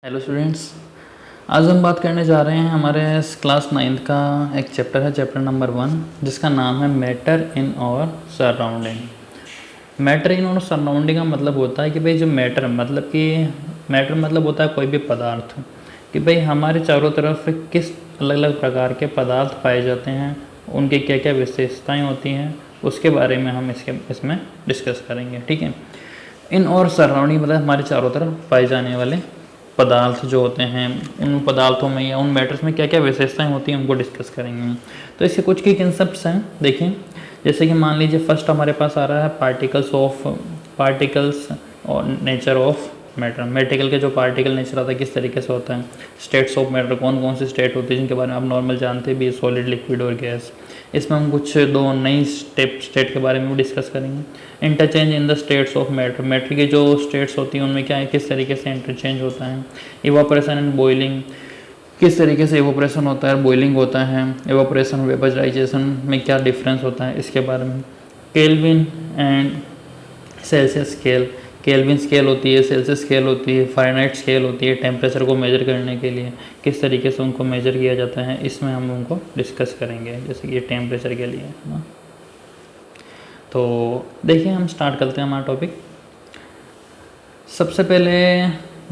Hello students, आज हम बात करने जा रहे हैं हमारे क्लास 9th का एक चैप्टर है, चैप्टर नंबर 1, जिसका नाम है मैटर इन और सराउंडिंग। मैटर इन और सराउंडिंग का मतलब होता है कि भाई जो मैटर मतलब होता है कोई भी पदार्थ, कि भाई हमारे चारों तरफ किस अलग अलग प्रकार के पदार्थ पाए जाते हैं, उनकी क्या क्या विशेषताएँ होती हैं, उसके बारे में हम इसमें डिस्कस करेंगे। ठीक है। इन और सराउंडिंग मतलब हमारे चारों तरफ पाए जाने वाले पदार्थ जो होते हैं, उन पदार्थों में या उन मैटर्स में क्या क्या विशेषताएं होती हैं, उनको डिस्कस करेंगे। तो इसके कुछ की कंसेप्ट्स हैं, देखिए। जैसे कि मान लीजिए फर्स्ट हमारे पास आ रहा है पार्टिकल्स और नेचर ऑफ मैटर। मेटेरियल के जो पार्टिकल नेचर आता है किस तरीके से होता है, स्टेट्स ऑफ मैटर कौन कौन से स्टेट होते हैं जिनके बारे में आप नॉर्मल जानते भी, सॉलिड, लिक्विड और गैस। इसमें हम कुछ दो नई स्टेट के बारे में भी डिस्कस करेंगे। Interchange in the states of matter, matter की जो स्टेट्स होती हैं उनमें क्या है, किस तरीके से इंटरचेंज होता है। इवापोरेशन एंड बॉइलिंग, किस तरीके से इवापोरेशन होता है, बॉइलिंग होता है। इवापोरेशन वेपराइजेशन में क्या डिफरेंस होता है, इसके बारे में। Kelvin and Celsius scale, kelvin scale होती है, सेल्सियस स्केल होती है, फ़ारेनहाइट स्केल होती है। टेम्परेचर को मेजर करने के लिए किस तरीके से उनको मेजर किया जाता है, इसमें हम उनको डिस्कस करेंगे, जैसे कि टेम्परेचर के लिए, है ना। तो देखिए, हम स्टार्ट करते हैं हमारा टॉपिक। सबसे पहले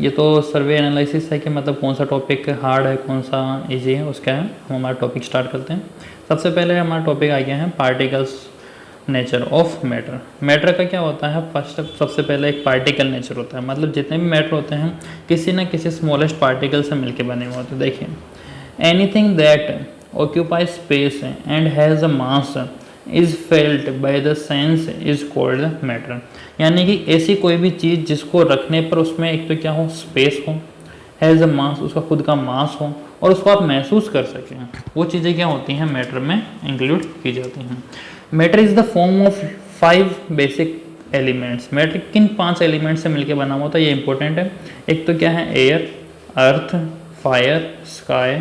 ये तो सर्वे एनालिसिस है कि मतलब कौन सा टॉपिक हार्ड है, कौन सा इजी है, उसका है। हम हमारा टॉपिक स्टार्ट करते हैं। सबसे पहले हमारा टॉपिक आ गया है particles nature of matter. Matter का क्या होता है, सबसे पहले एक पार्टिकल नेचर होता है, मतलब जितने भी मैटर होते हैं किसी न किसी स्मॉलेस्ट पार्टिकल से मिलकर बने हुए होते हैं। देखिए, anything that occupy space and has a mass is felt by the sense is called matter. यानी कि ऐसी कोई भी चीज़ जिसको रखने पर उसमें एक तो क्या हो, स्पेस हो, हैज़ अ मास, उसका खुद का मास हो, और उसको आप महसूस कर सकें, वो चीज़ें क्या होती हैं, मैटर में इंक्लूड की जाती हैं। Matter is the form of 5 basic elements. Matter किन 5 एलिमेंट्स से मिलकर बना हुआ होता है, ये इंपॉर्टेंट है। एक तो क्या है, air, earth, fire, sky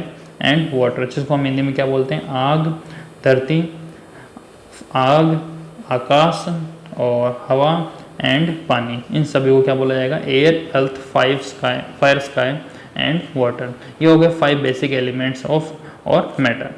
and water, जिसको हम हिंदी में क्या बोलते हैं, आग, धरती, आग, आकाश और हवा एंड पानी। इन सभी को क्या बोला जाएगा, air, earth, fire, sky and water. ये हो गए 5 बेसिक एलिमेंट्स ऑफ और matter.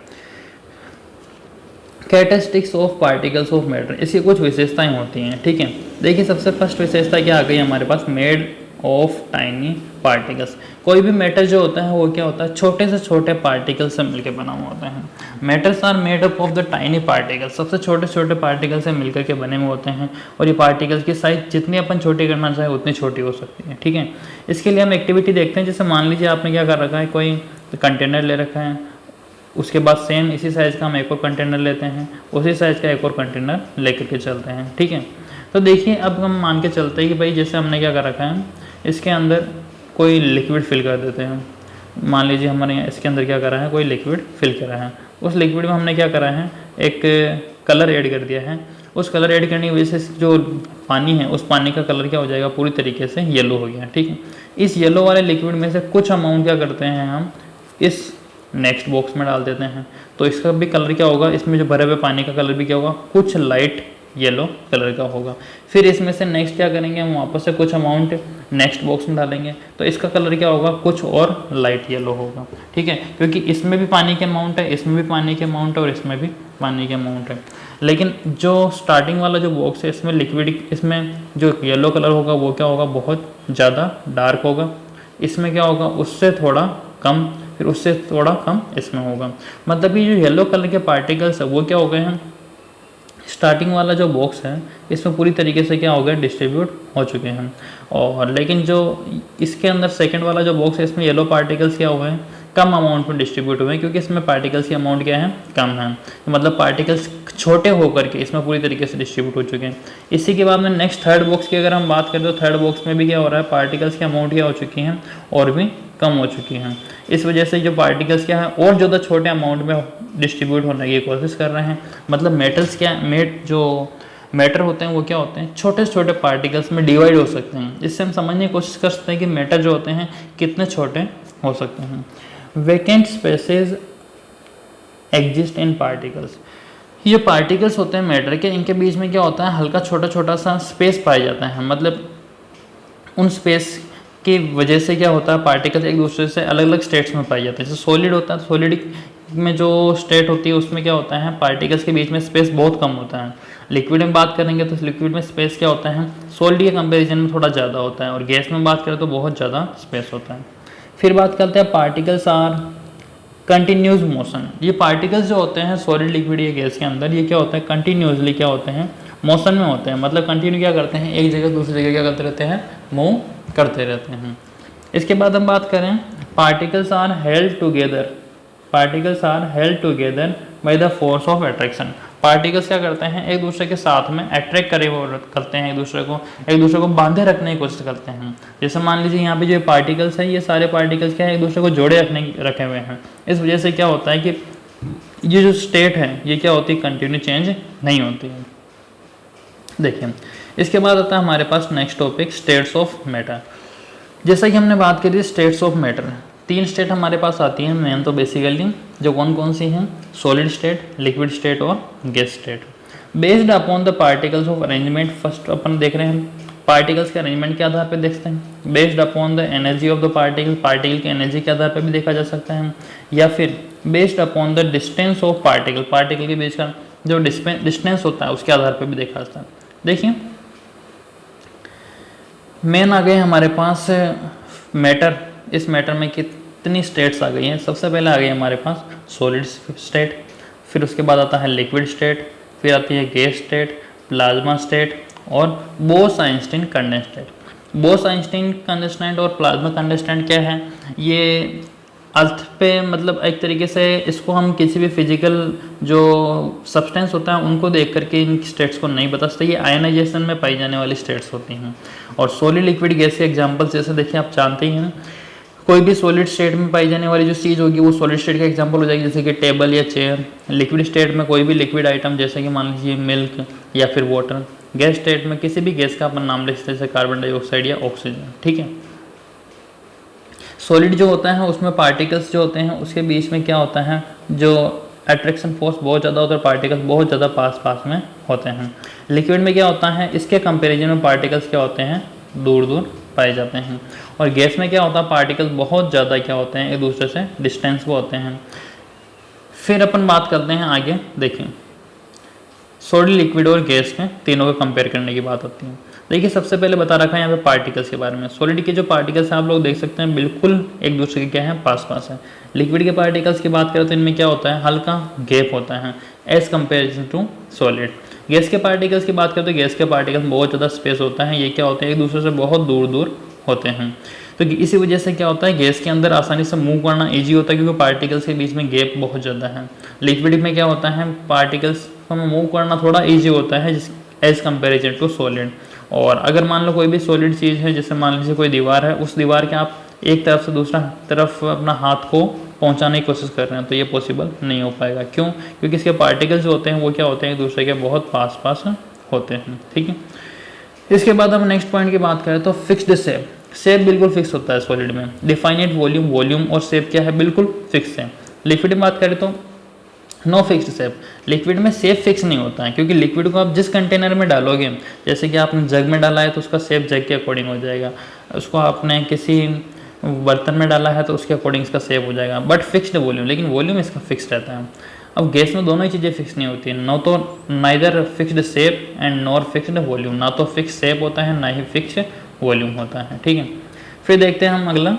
Characteristics of particles of matter, इसकी कुछ विशेषताएं होती हैं। ठीक है, देखिए सबसे फर्स्ट विशेषता क्या आ गई हमारे पास, मेड ऑफ टाइनी पार्टिकल्स। कोई भी मैटर जो होता है वो क्या होता है, छोटे से छोटे पार्टिकल से मिलकर बना हुआ होता है। Matters are made up of the tiny particles, सबसे छोटे छोटे पार्टिकल से मिलकर के बने हुए होते हैं, और ये पार्टिकल्स की साइज जितनी अपन छोटी करना चाहे उतनी छोटी हो सकती है। ठीक है, इसके लिए हम एक्टिविटी देखते हैं। जैसे मान लीजिए आपने क्या कर रखा है, कोई कंटेनर ले रखा है, उसके बाद सेम इसी साइज़ का हम एक और कंटेनर लेते हैं, उसी साइज़ का एक और कंटेनर लेकर के चलते हैं। ठीक है, तो देखिए अब हम मान के चलते हैं कि भाई जैसे हमने क्या कर रखा है, इसके अंदर कोई लिक्विड फिल कर देते हैं। मान लीजिए हमारे यहाँ इसके अंदर क्या करा है, कोई लिक्विड फिल करा है। उस लिक्विड में हमने क्या करा है, एक कलर ऐड कर दिया है। उस कलर ऐड करने की वजह से जो पानी है, उस पानी का कलर क्या हो जाएगा, पूरी तरीके से येलो हो गया। ठीक है, इस येलो वाले लिक्विड में से कुछ अमाउंट क्या करते हैं, हम इस नेक्स्ट बॉक्स में डाल देते हैं। तो इसका भी कलर क्या होगा, इसमें जो भरे हुए पानी का कलर भी क्या होगा, कुछ लाइट येलो कलर का होगा। फिर इसमें से नेक्स्ट क्या करेंगे, हम वापस से कुछ अमाउंट नेक्स्ट बॉक्स में डालेंगे, तो इसका कलर क्या होगा, कुछ और लाइट येलो होगा। ठीक है, क्योंकि इसमें भी पानी के अमाउंट है, इसमें भी पानी के अमाउंट है, और इसमें भी पानी के अमाउंट है। लेकिन जो स्टार्टिंग वाला जो बॉक्स है, इसमें लिक्विड, इसमें जो येलो कलर होगा वो क्या होगा, बहुत ज़्यादा डार्क होगा। इसमें क्या होगा, उससे थोड़ा कम, फिर उससे थोड़ा कम इसमें होगा। मतलब ये जो येलो कलर के पार्टिकल्स है वो क्या हो गए हैं, स्टार्टिंग वाला जो बॉक्स है इसमें पूरी तरीके से क्या हो गया, डिस्ट्रीब्यूट हो चुके हैं। और लेकिन जो इसके अंदर सेकंड वाला जो बॉक्स है, इसमें येलो पार्टिकल्स क्या हुए हैं, कम अमाउंट में डिस्ट्रीब्यूट हुए हैं, क्योंकि इसमें पार्टिकल्स की अमाउंट क्या है, कम है। तो मतलब पार्टिकल्स छोटे होकर के इसमें पूरी तरीके से डिस्ट्रीब्यूट हो चुके हैं। इसी के बाद में नेक्स्ट थर्ड बॉक्स की अगर हम बात करें, तो थर्ड बॉक्स में भी क्या हो रहा है, पार्टिकल्स की अमाउंट क्या हो चुकी हैं, और भी कम हो चुकी हैं। इस वजह से जो पार्टिकल्स क्या है, और ज़्यादा छोटे अमाउंट में डिस्ट्रीब्यूट होने की कोशिश कर रहे हैं। मतलब मेटल्स क्या, जो मैटर होते हैं वो क्या होते हैं, छोटे से छोटे पार्टिकल्स में डिवाइड हो सकते हैं। इससे हम समझने की कोशिश कर सकते हैं कि मैटर जो होते हैं कितने छोटे हो सकते हैं। Vacant spaces exist in particles, ये पार्टिकल्स होते हैं मैटर के, इनके बीच में क्या होता है, हल्का छोटा छोटा सा स्पेस पाया जाता है। मतलब उन स्पेस की वजह से क्या होता है, पार्टिकल्स एक दूसरे से अलग अलग स्टेट्स में पाए जाते हैं। जैसे सॉलिड होता है, सॉलिड में जो स्टेट होती है उसमें क्या होता है, पार्टिकल्स के बीच में स्पेस बहुत कम होता है। लिक्विड में बात करेंगे तो लिक्विड में स्पेस क्या होता है, सॉलिड के कंपेरिजन में थोड़ा ज़्यादा होता है, और गैस में बात करें तो बहुत ज़्यादा स्पेस होता है। फिर बात करते हैं पार्टिकल्स आर कंटिन्यूस मोशन। ये पार्टिकल्स जो होते हैं सॉलिड, लिक्विड या गैस के अंदर, ये क्या होता है, कंटिन्यूसली क्या होते हैं, मोशन में होते हैं। मतलब कंटिन्यू क्या करते हैं, एक जगह दूसरी जगह क्या करते रहते हैं, मूव करते रहते हैं। इसके बाद हम बात करें, particles are held together, particles are held together by the force of attraction. Particles क्या करते हैं, एक दूसरे के साथ में अट्रैक्ट करे करते हैं, एक दूसरे को बांधे रखने की कोशिश करते हैं। जैसे मान लीजिए यहाँ पे जो पार्टिकल्स हैं, ये सारे पार्टिकल्स क्या है, एक दूसरे को जोड़े रखे हुए हैं। इस वजह से क्या होता है कि ये जो स्टेट है ये क्या होती है, कंटिन्यू चेंज नहीं होती है। देखिए इसके बाद आता है हमारे पास next topic, states of matter. जैसा कि हमने बात करी स्टेट्स ऑफ मैटर, 3 स्टेट हमारे पास आती हैं मेन तो बेसिकली, जो कौन कौन सी हैं, सॉलिड स्टेट, लिक्विड स्टेट और gas state. Based upon the particles of arrangement, first अपन देख रहे हैं पार्टिकल्स के अरेंजमेंट के आधार पर देखते हैं। Based upon the energy of the particle, particle की एनर्जी के आधार पर भी देखा जा सकता है, या फिर based upon the distance of particle, particle के बीच का जो डिस्टेंस होता है उसके आधार पर भी देखा जाता है। देखिए मेन आ गए हमारे पास मैटर, इस मैटर में कितनी स्टेट्स आ गई हैं। सबसे पहले आ गई हमारे पास सॉलिड स्टेट, फिर उसके बाद आता है लिक्विड स्टेट, फिर आती है गैस स्टेट, प्लाज्मा स्टेट और बोस-आइंस्टीन कंडेंसेट। बोस-आइंस्टीन कंडेंसेट और प्लाज्मा कंडेंसेट क्या है, ये अर्थ पे मतलब एक तरीके से इसको हम किसी भी फिजिकल जो सब्सटेंस होता है उनको देख करके इन स्टेट्स को नहीं बता सकते, ये आयनाइजेशन में पाई जाने वाली स्टेट्स होती हैं। और सॉलिड, लिक्विड, गैस के एग्जांपल्स जैसे देखिए आप जानते ही हैं, कोई भी सॉलिड स्टेट में पाई जाने वाली जो चीज़ होगी वो सॉलिड स्टेट का एग्जांपल हो जाएगी, जैसे कि टेबल या चेयर। लिक्विड स्टेट में कोई भी लिक्विड आइटम जैसे कि मान लीजिए मिल्क या फिर वाटर। गैस स्टेट में किसी भी गैस का अपन नाम ले सकते हैं, जैसे कार्बन डाइऑक्साइड या ऑक्सीजन, ठीक है। सॉलिड जो होता है उसमें पार्टिकल्स जो होते हैं उसके बीच में क्या होता है, जो अट्रैक्शन फोर्स बहुत ज़्यादा होता है, पार्टिकल्स बहुत ज़्यादा पास पास में होते हैं। लिक्विड में क्या होता है, इसके कंपैरिजन में पार्टिकल्स क्या होते हैं, दूर दूर पाए जाते हैं। और गैस में क्या होता है, पार्टिकल्स बहुत ज़्यादा क्या होते हैं, एक दूसरे से डिस्टेंस पे होते हैं। फिर अपन बात करते हैं आगे, देखिए सॉलिड, लिक्विड और गैस में तीनों को कंपेयर करने की बात होती है। देखिए सबसे पहले बता रखा है यहाँ पे पार्टिकल्स के बारे में। सॉलिड के जो पार्टिकल्स हैं आप लोग देख सकते हैं बिल्कुल एक दूसरे के क्या है, पास पास है। लिक्विड के पार्टिकल्स की बात करें तो इनमें क्या होता है, हल्का गैप होता है as comparison to solid. Gas के पार्टिकल्स की बात करें तो गैस के पार्टिकल्स बहुत ज़्यादा स्पेस होता है, ये क्या होते हैं, एक दूसरे से बहुत दूर दूर होते हैं। तो इसी वजह से क्या होता है, गैस के अंदर आसानी से मूव करना ईजी होता है क्योंकि पार्टिकल्स के बीच में गैप बहुत ज़्यादा है। लिक्विड में क्या होता है, पार्टिकल्स को मूव करना थोड़ा ईजी होता है एज कंपेरिजन टू सॉलिड। और अगर मान लो कोई भी सॉलिड चीज़ है, जैसे मान लीजिए कोई दीवार है, उस दीवार के आप एक तरफ से दूसरा तरफ अपना हाथ को पहुंचाने की कोशिश कर रहे हैं तो ये पॉसिबल नहीं हो पाएगा। क्यों? क्योंकि इसके पार्टिकल्स जो होते हैं वो क्या होते हैं, एक दूसरे के बहुत पास पास होते हैं, ठीक है। इसके बाद हम नेक्स्ट पॉइंट की बात करें तो फिक्स्ड शेप। शेप बिल्कुल फिक्स होता है सॉलिड में। डिफाइनेट वॉल्यूम, वॉल्यूम और शेप क्या है, बिल्कुल फिक्स है। लिक्विड में बात करें तो नो फिक्स्ड शेप। लिक्विड में शेप फिक्स नहीं होता है क्योंकि लिक्विड को आप जिस कंटेनर में डालोगे, जैसे कि आपने जग में डाला है तो उसका शेप जग के अकॉर्डिंग हो जाएगा, उसको आपने किसी बर्तन में डाला है तो उसके अकॉर्डिंग इसका शेप हो जाएगा, बट फिक्स्ड वॉल्यूम, लेकिन वॉल्यूम इसका फिक्स्ड रहता है। अब गैस में दोनों ही चीज़ें फिक्स नहीं होती हैं, न तो neither fixed shape and nor fixed volume, ना तो फिक्स शेप होता है ना ही फिक्स वॉल्यूम होता है, ठीक है। फिर देखते हैं हम अगला,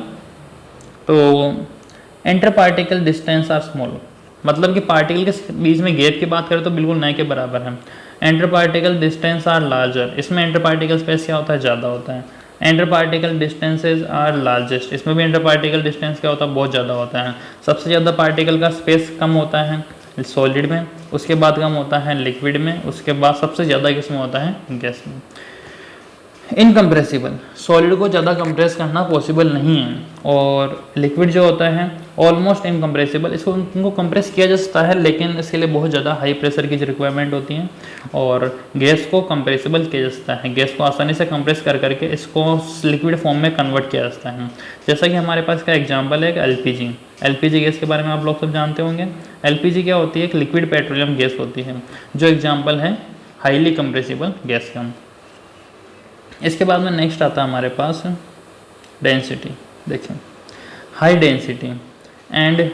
तो inter particle distance are small. मतलब कि पार्टिकल के बीच में गैप की बात करें तो बिल्कुल नए के बराबर है। Inter particle distance are larger, इसमें इंटर पार्टिकल स्पेस क्या होता है, ज़्यादा होता है। Inter particle distances are largest, इसमें भी इंटर पार्टिकल डिस्टेंस क्या होता है, बहुत ज़्यादा होता है। सबसे ज़्यादा पार्टिकल का स्पेस कम होता है सॉलिड में, उसके बाद कम होता है लिक्विड में, उसके बाद सबसे ज़्यादा किसमें होता है, गैस में। इनकम्प्रेसिबल, सॉलिड को ज़्यादा कंप्रेस करना पॉसिबल नहीं है, और लिक्विड जो होता है ऑलमोस्ट इनकम्प्रेसिबल, इसको उनको कंप्रेस किया जा सकता है लेकिन इसके लिए बहुत ज़्यादा हाई प्रेशर की रिक्वायरमेंट होती है। और गैस को कंप्रेसिबल किया जा सकता है, गैस को आसानी से कंप्रेस कर करके इसको लिक्विड फॉर्म में कन्वर्ट किया जा सकता है। जैसा कि हमारे पास का एग्जाम्पल है एलपीजी। एलपीजी गैस के बारे में आप लोग सब जानते होंगे। एलपीजी क्या होती है, एक लिक्विड पेट्रोलियम गैस होती है जो एग्जाम्पल है हाईली कंप्रेसिबल गैस का। इसके बाद में नेक्स्ट आता है हमारे पास डेंसिटी, देखें high density and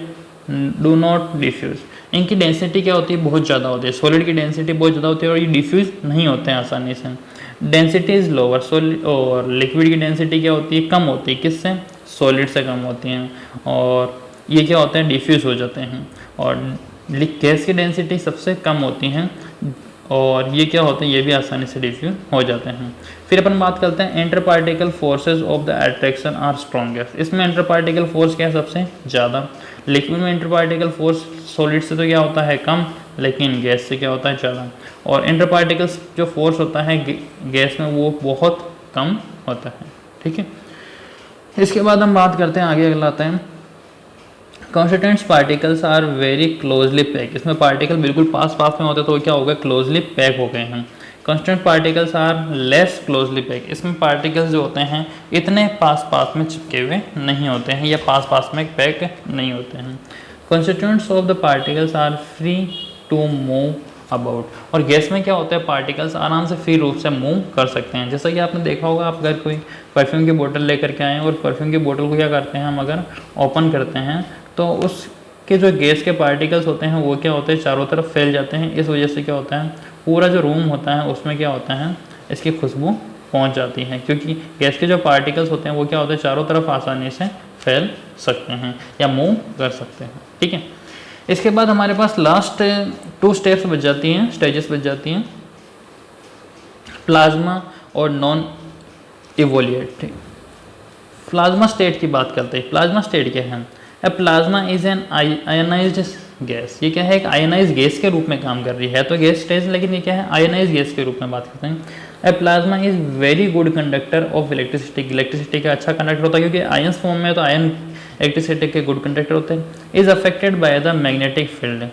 do not diffuse, इनकी डेंसिटी क्या होती है, बहुत ज़्यादा होती है। सॉलिड की डेंसिटी बहुत ज़्यादा होती है और ये डिफ्यूज नहीं होते हैं आसानी से। डेंसिटी इज़ लोअर सॉलिड, और लिक्विड की डेंसिटी क्या होती है, कम होती है, किससे, सॉलिड से कम होती हैं, और ये क्या होते हैं, डिफ्यूज हो जाते हैं। और गैस की डेंसिटी सबसे कम होती हैं और ये क्या होते हैं, ये भी आसानी से डिफ्यूज हो जाते हैं। फिर अपन बात करते हैं inter particle forces of the attraction are strongest. इसमें इंटर पार्टिकल फोर्स क्या है, सबसे ज़्यादा। लिक्विड में इंटर पार्टिकल फोर्स सॉलिड से तो क्या होता है, कम, लेकिन गैस से क्या होता है, ज़्यादा। और इंटर पार्टिकल्स जो फोर्स होता है गैस में वो बहुत कम होता है, ठीक है। इसके बाद हम बात करते हैं, आगे अगला आता है constituents particles are very closely pack. इसमें पार्टिकल बिल्कुल पास पास में होते तो क्या हो गया, क्लोजली पैक हो गए हैं। Constituent particles are less closely pack. इसमें पार्टिकल्स जो होते हैं इतने पास पास में चिपके हुए नहीं होते हैं या पास पास में पैक नहीं होते हैं। Constituents of the particles are free to move about. और गैस में क्या होता है, पार्टिकल्स आराम से फ्री रूप से मूव कर सकते हैं। जैसा कि आपने देखा होगा, आप अगर कोई परफ्यूम की बोतल लेकर के आएँ और परफ्यूम की बोतल को क्या करते हैं, हम अगर ओपन करते हैं तो उसके जो गैस के पार्टिकल्स होते हैं वो क्या होते हैं, चारों तरफ फैल जाते हैं। इस वजह से क्या होता है, पूरा जो रूम होता है उसमें क्या होता है, इसकी खुशबू पहुंच जाती है, क्योंकि गैस के जो पार्टिकल्स होते हैं वो क्या होते हैं, चारों तरफ आसानी से फैल सकते हैं या मूव कर सकते हैं, ठीक है। इसके बाद हमारे पास लास्ट 2 स्टेप्स बच जाती हैं, स्टेजेस बच जाती हैं, प्लाज्मा और नॉन इवोल्यूट। प्लाज्मा स्टेट की बात करते हैं। प्लाज्मा स्टेट क्या है, a plasma is an ionized gas. ये क्या है, एक आयनाइज गैस के रूप में काम कर रही है, तो गैस स्टेज, लेकिन ये क्या है, आयनाइज गैस के रूप में बात करते हैं। A plasma is very good conductor of electricity. Electricity का अच्छा कंडक्टर होता है, क्योंकि आयंस फॉर्म में तो आयन इलेक्ट्रिसिटी के गुड कंडक्टर होते हैं। Is affected by the magnetic field.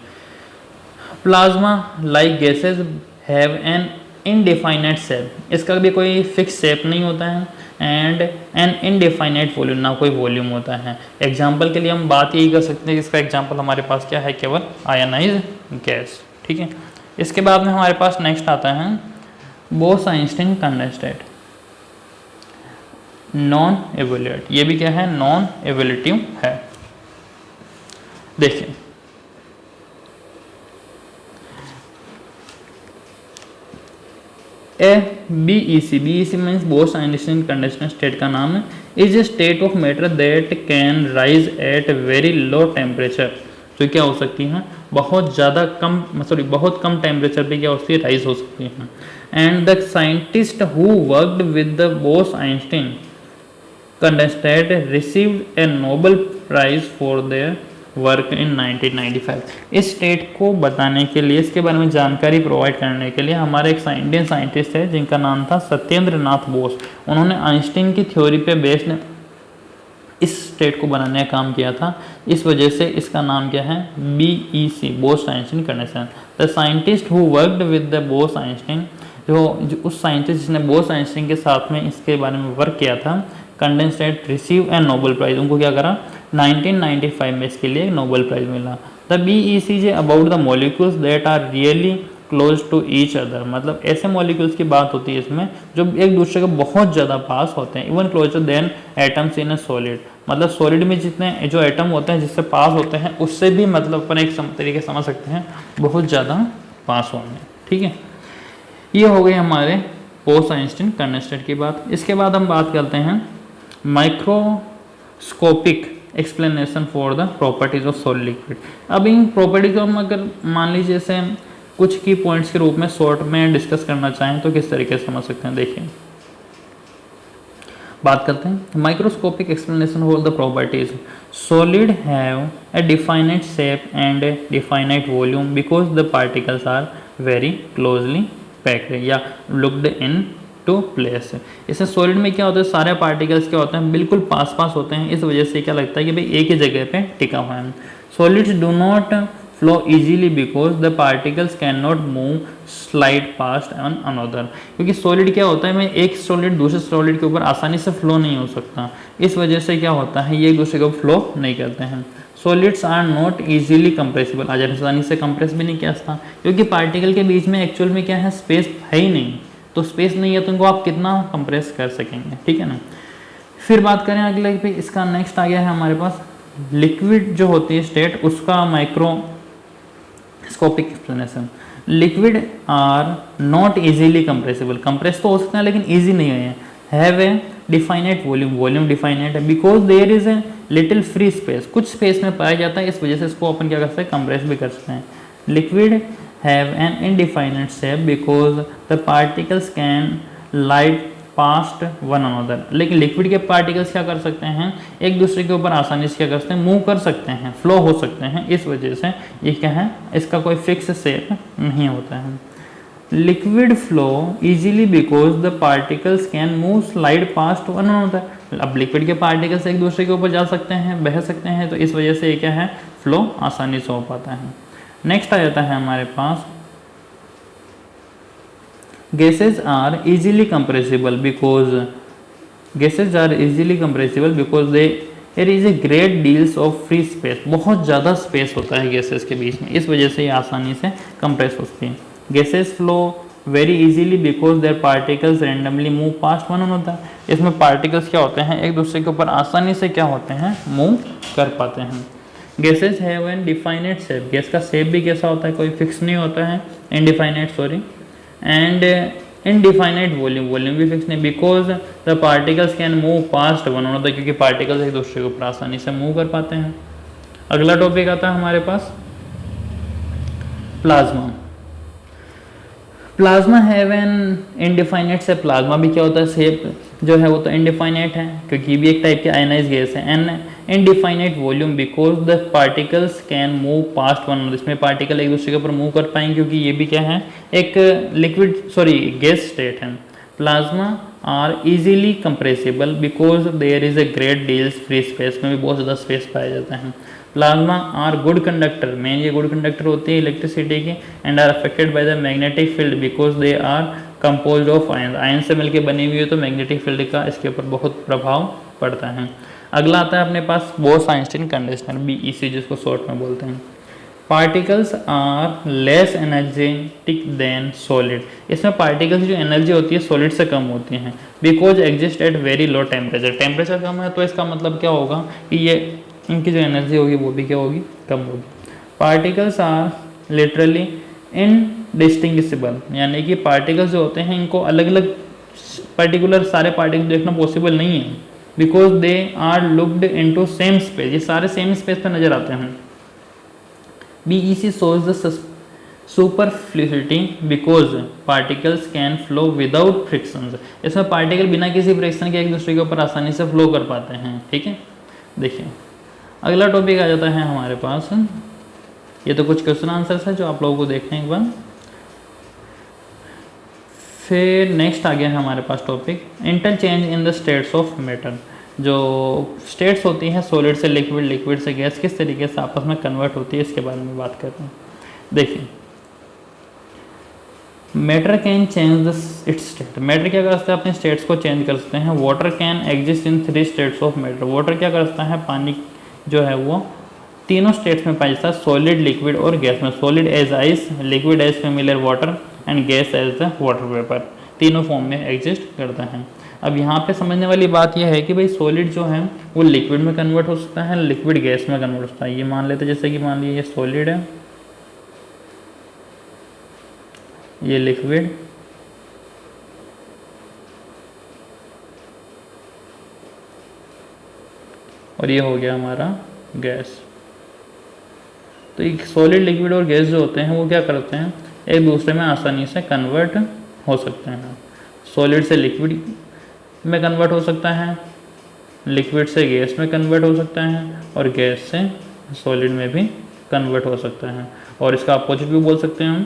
Plasma like gases have an indefinite shape. इसका भी कोई फिक्स शेप नहीं होता है एंड एन इनडिफाइनाइट वॉल्यूम, ना कोई वॉल्यूम होता है। एग्जाम्पल के लिए हम बात यही कर सकते हैं, इसका एग्जाम्पल हमारे पास क्या है, केवल आयनाइज गैस, ठीक है। इसके बाद में हमारे पास नेक्स्ट आता है बोस-आइंस्टीन कंडेंसेट, नॉन इवोल्यूट। ये भी क्या है, नॉन इवोल्यूटिव है। देखिए BEC means Bose Einstein condensation state का नाम है। Is a state of matter that can rise at very low temperature. जो क्या हो सकती है, बहुत ज़्यादा कम, बहुत कम टेम्परेचर पे क्या होती है, राइज हो सकती है। And the scientist who worked with the Bose Einstein condensate received a Nobel prize for their work in 1995। इस स्टेट को बताने के लिए, इसके बारे में जानकारी प्रोवाइड करने के लिए हमारे एक इंडियन साइंटिस्ट है जिनका नाम था सत्येंद्र नाथ बोस। उन्होंने आइंस्टीन की थ्योरी पे बेस्ड इस स्टेट को बनाने का काम किया था। इस वजह से इसका नाम क्या है, BEC, Bose-Einstein condensation. The scientist who worked with the Bose-Einstein, जो उस साइंटिस्ट जिसने बोस-आइंस्टीन के साथ में इसके बारे में वर्क किया था, condensate receive a Nobel prize. उनको क्या करा, 1995 में इसके लिए नोबेल प्राइज मिला। द BEC जे about the molecules that are really close to each other. मतलब ऐसे मॉलिक्यूल्स की बात होती है इसमें जो एक दूसरे के बहुत ज़्यादा पास होते हैं, even closure then atoms in A solid. मतलब सॉलिड में जितने जो एटम होते हैं जिससे पास होते हैं उससे भी मतलब अपन एक तरीके समझ सकते हैं बहुत ज़्यादा पास होंगे, ठीक है। ये हो गई हमारे बोस-आइंस्टीन कंडेंसेट की बात। इसके बाद हम बात करते हैं microscopic explanation for the properties of solid liquid. अब इन प्रॉपर्टीज को हम अगर मान लीजिए जैसे कुछ की पॉइंट्स के रूप में शॉर्ट में डिस्कस करना चाहें तो किस तरीके से समझ सकते हैं, देखिए बात करते हैं microscopic explanation for the properties. Solid have a definite shape and a definite volume because the particles are very closely packed या लुक्ड इन टू प्लेस। इससे सॉलिड में क्या होता है, सारे पार्टिकल्स क्या होते हैं, बिल्कुल पास पास होते हैं। इस वजह से क्या लगता है कि भाई एक ही जगह पे टिका हुआ है। Solids do not flow easily because the particles can not move slide past on another. क्योंकि सॉलिड क्या होता है, में एक सॉलिड दूसरे सॉलिड के ऊपर आसानी से फ्लो नहीं हो सकता। इस वजह से क्या होता है, ये एक दूसरे को फ्लो नहीं करते हैं। Solids are not easily compressible, आसानी से कंप्रेस भी नहीं किया जाता, क्योंकि पार्टिकल के बीच में एक्चुअल में क्या है, स्पेस है ही नहीं। तो स्पेस नहीं है तो इनको आप कितना कंप्रेस कर सकेंगे, ठीक है ना। फिर बात करें अगले पे, इसका नेक्स्ट आ गया है हमारे पास लिक्विड जो होती है स्टेट, उसका microscopic explanation. Liquid are not easily compressible, compress तो हो सकते हैं लेकिन इजी नहीं है। Have a definite volume, volume definite है, because there is a little free space, कुछ स्पेस में पाया जाता है, इस वजह से इसको अपन क्या कर सकते हैं, कंप्रेस भी कर सकते हैं। Liquid have an indefinite shape because the particles can light past one another, लेकिन लिक्विड के पार्टिकल्स क्या कर सकते हैं, एक दूसरे के ऊपर आसानी से क्या कर सकते हैं, मूव कर सकते हैं, फ्लो हो सकते हैं, इस वजह से ये क्या है, इसका कोई फिक्स शेप नहीं होता है। Liquid flow easily because the particles can move slide past one another, अब लिक्विड के पार्टिकल्स एक दूसरे के ऊपर जा सकते हैं, बह सकते हैं, तो इस वजह से ये क्या है, फ्लो आसानी से हो पाता है। नेक्स्ट आ जाता है हमारे पास gases are easily compressible because there is a great deals of free space, बहुत ज़्यादा स्पेस होता है गैसेस के बीच में, इस वजह से ये आसानी से कंप्रेस हो सकती है। Gases flow very easily because there particles randomly move past one another, इसमें पार्टिकल्स क्या होते हैं, एक दूसरे के ऊपर आसानी से क्या होते हैं, मूव कर पाते हैं। Gases have an definite shape, gas का शेप भी कैसा होता है, कोई फिक्स नहीं होता है, इनडिफाइनेट सॉरी, एंड इनडिफाइनेट वॉल्यूम, वॉल्यूम भी फिक्स नहीं, because the particles can move past one another, क्योंकि पार्टिकल्स एक दूसरे के ऊपर आसानी से मूव कर पाते हैं। अगला टॉपिक आता है हमारे पास प्लाज्मा। प्लाज्मा हैव एन इनडिफाइनेट से, प्लाज्मा भी क्या होता है, शेप जो है वो तो इनडिफाइनेट है, क्योंकि ये भी एक टाइप की आयनाइज गैस है। An indefinite volume because the particles can move past one, इसमें पार्टिकल एक दूसरे के ऊपर मूव कर पाएंगे, क्योंकि ये भी क्या है, एक लिक्विड सॉरी गैस स्टेट है। Plasma are easily compressible because there is a great deals free space, में भी बहुत ज़्यादा स्पेस पाया जाता है। प्लाज्मा आर गुड कंडक्टर, मेन ये गुड कंडक्टर होती है इलेक्ट्रिसिटी की, and are affected by the magnetic field because they are composed of ion, ion से मिलकर बनी हुई है, तो मैग्नेटिक फील्ड का इसके ऊपर बहुत प्रभाव पड़ता है। अगला आता है अपने पास बोस-आइंस्टीन कंडीशनर, BEC जिसको शॉर्ट में बोलते हैं। Particles are less energetic than solid, इसमें पार्टिकल्स जो एनर्जी होती है सॉलिड से कम होती हैं, because exist at very low temperature, temperature कम है तो इसका मतलब क्या होगा कि ये इनकी जो एनर्जी होगी वो भी क्या होगी, कम होगी। पार्टिकल्स आर लिटरली इनडिस्टिंग्विशेबल, यानी कि पार्टिकल्स जो होते हैं इनको अलग अलग पर्टिकुलर सारे पार्टिकल्स देखना पॉसिबल नहीं है, because they are locked into same space, ये सारे सेम स्पेस पे नजर आते हैं। BEC shows the superfluidity because particles can flow without frictions, इसमें पार्टिकल बिना किसी फ्रिक्शन के एक दूसरे के ऊपर आसानी से फ्लो कर पाते हैं। ठीक है, देखिए अगला टॉपिक आ जाता है हमारे पास, ये तो कुछ क्वेश्चन आंसर्स है जो आप लोगों को देखना है एक बार। फिर नेक्स्ट आ गया है हमारे पास topic interchange in the states of matter, जो स्टेट्स होती हैं सॉलिड से लिक्विड, लिक्विड से गैस, किस तरीके से आपस में कन्वर्ट होती है, इसके बारे में बात करते हैं। देखिए matter can change it's state, matter क्या कर सकता है, अपने स्टेट्स को चेंज कर सकते हैं। Water can exist in 3 states of matter, water क्या कर सकता है, पानी जो है वो तीनों स्टेट्स में पाया जाता है, सॉलिड, लिक्विड और गैस में। Solid as ice, liquid as familiar water and gas as the water vapour, तीनों फॉर्म में एग्जिस्ट करता है। अब यहाँ पे समझने वाली बात यह है कि भाई सॉलिड जो है वो लिक्विड में कन्वर्ट हो सकता है, लिक्विड गैस में कन्वर्ट हो सकता है। ये मान लेते जैसे कि मान लीजिए ये सॉलिड है, ये लिक्विड, और ये हो गया हमारा गैस। तो ये सॉलिड, लिक्विड और गैस जो होते हैं वो क्या करते हैं, एक दूसरे में आसानी से कन्वर्ट हो सकते हैं। सॉलिड से लिक्विड में कन्वर्ट हो सकता है, लिक्विड से गैस में कन्वर्ट हो सकता है, और गैस से सॉलिड में भी कन्वर्ट हो सकता है। और इसका अपोजिट भी बोल सकते हैं हम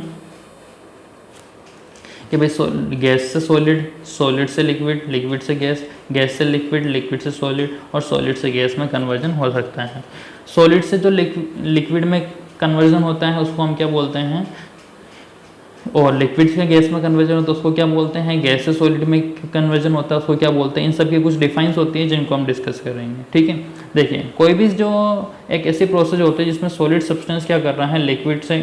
कि भाई गैस से सॉलिड, सॉलिड से लिक्विड, लिक्विड से गैस, गैस से लिक्विड, लिक्विड से सॉलिड, और सॉलिड से गैस में कन्वर्जन हो सकता है। सॉलिड से जो लिक्विड में कन्वर्जन होता है उसको हम क्या बोलते हैं, और लिक्विड से गैस में कन्वर्जन होता है उसको क्या बोलते हैं, गैस से सॉलिड में कन्वर्जन होता है उसको क्या बोलते हैं। इन सब की कुछ डिफाइंस होती है जिनको हम डिस्कस करेंगे। ठीक है, देखिए कोई भी जो एक ऐसी प्रोसेस होती है जिसमें सॉलिड सब्सटेंस क्या कर रहा है, लिक्विड से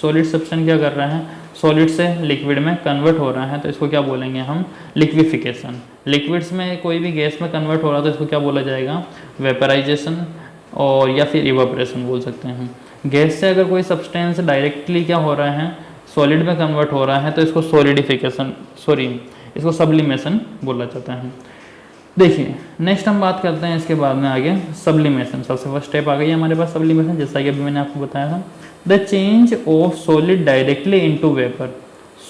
सॉलिड सब्सटेंस क्या कर रहा है, सॉलिड से लिक्विड में कन्वर्ट हो रहा है, तो इसको क्या बोलेंगे हम, लिक्विफिकेशन। लिक्विड्स में कोई भी गैस में कन्वर्ट हो रहा है तो इसको क्या बोला जाएगा, वेपराइजेशन और या फिर इवापोरेशन बोल सकते हैं। गैस से अगर कोई सब्सटेंस डायरेक्टली क्या हो रहा है, सॉलिड में कन्वर्ट हो रहा है तो इसको सॉलिडिफिकेशन इसको सब्लिमेशन बोला जाता है। देखिए नेक्स्ट हम बात करते हैं इसके बाद में आगे सब्लिमेशन। सबसे फर्स्ट स्टेप आ गई है हमारे पास सब्लिमेशन, जैसा कि अभी मैंने आपको बताया था। The change of solid directly into vapour,